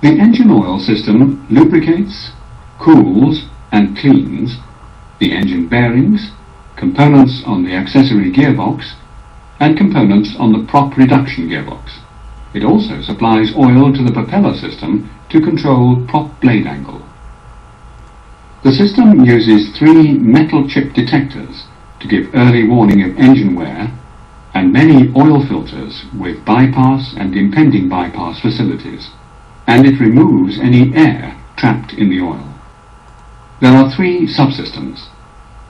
The engine oil system lubricates, cools and cleans the engine bearings, components on the accessory gearbox and components on the prop reduction gearbox. It also supplies oil to the propeller system to control prop blade angle. The system uses 3 metal chip detectors to give early warning of engine wear and many oil filters with bypass and impending bypass facilities, and it removes any air trapped in the oil. There are 3 subsystems.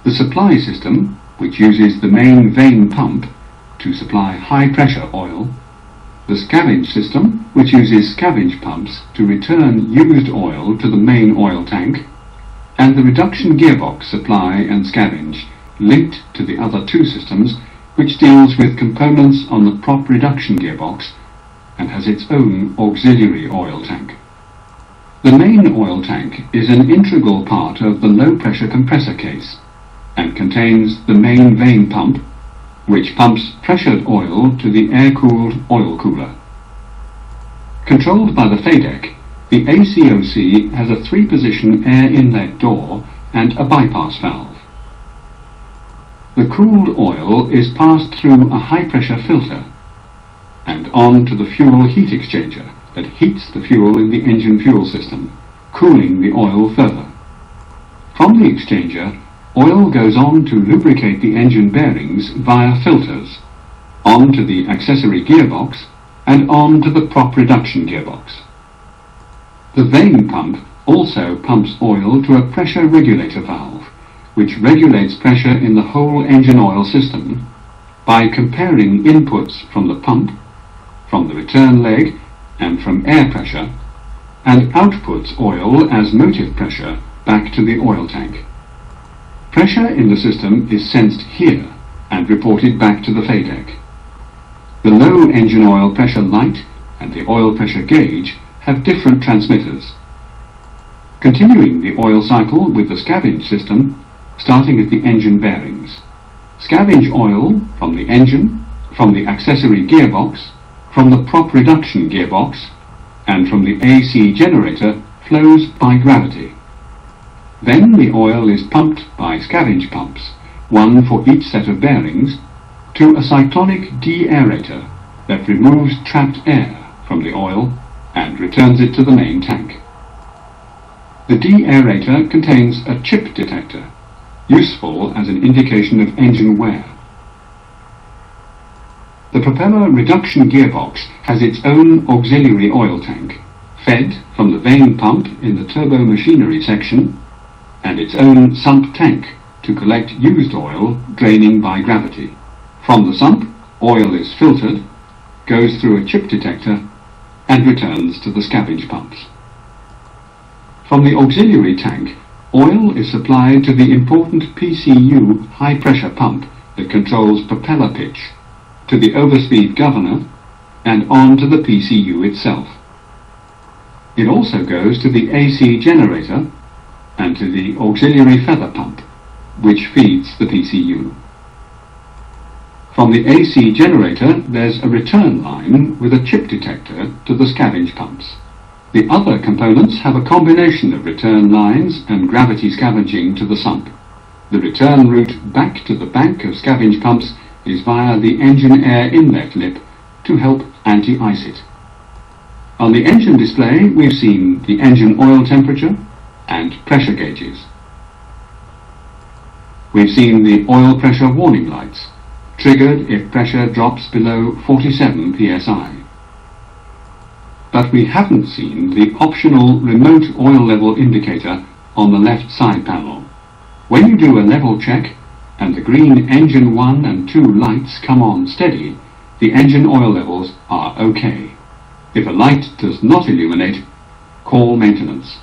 The supply system, which uses the main vane pump to supply high-pressure oil, the scavenge system, which uses scavenge pumps to return used oil to the main oil tank, and the reduction gearbox supply and scavenge, linked to the other 2 systems, which deals with components on the prop reduction gearbox and has its own auxiliary oil tank. The main oil tank is an integral part of the low-pressure compressor case and contains the main vane pump, which pumps pressured oil to the air-cooled oil cooler. Controlled by the FADEC, the ACOC has a 3-position air inlet door and a bypass valve. The cooled oil is passed through a high-pressure filter and on to the fuel heat exchanger that heats the fuel in the engine fuel system, cooling the oil further. From the exchanger, oil goes on to lubricate the engine bearings via filters, on to the accessory gearbox and on to the prop reduction gearbox. The vane pump also pumps oil to a pressure regulator valve, which regulates pressure in the whole engine oil system by comparing inputs from the pump, from the return leg and from air pressure, and outputs oil as motive pressure back to the oil tank. Pressure in the system is sensed here and reported back to the FADEC. The low engine oil pressure light and the oil pressure gauge have different transmitters. Continuing the oil cycle with the scavenge system, starting at the engine bearings. Scavenge oil from the engine, from the accessory gearbox, from the prop reduction gearbox, and from the AC generator flows by gravity. Then the oil is pumped by scavenge pumps, one for each set of bearings, to a cyclonic deaerator that removes trapped air from the oil and returns it to the main tank. The deaerator contains a chip detector, useful as an indication of engine wear. The propeller reduction gearbox has its own auxiliary oil tank, fed from the vane pump in the turbo machinery section, and its own sump tank to collect used oil draining by gravity. From the sump, oil is filtered, goes through a chip detector, and returns to the scavenge pumps. From the auxiliary tank, oil is supplied to the important PCU high-pressure pump that controls propeller pitch, to the overspeed governor, and on to the PCU itself. It also goes to the AC generator and to the auxiliary feather pump, which feeds the PCU. From the AC generator, there's a return line with a chip detector to the scavenge pumps. The other components have a combination of return lines and gravity scavenging to the sump. The return route back to the bank of scavenge pumps is via the engine air inlet lip to help anti-ice it. On the engine display, we've seen the engine oil temperature and pressure gauges. We've seen the oil pressure warning lights, triggered if pressure drops below 47 psi. But we haven't seen the optional remote oil level indicator on the left side panel. When you do a level check and the green engine 1 and 2 lights come on steady, the engine oil levels are okay. If a light does not illuminate, call maintenance.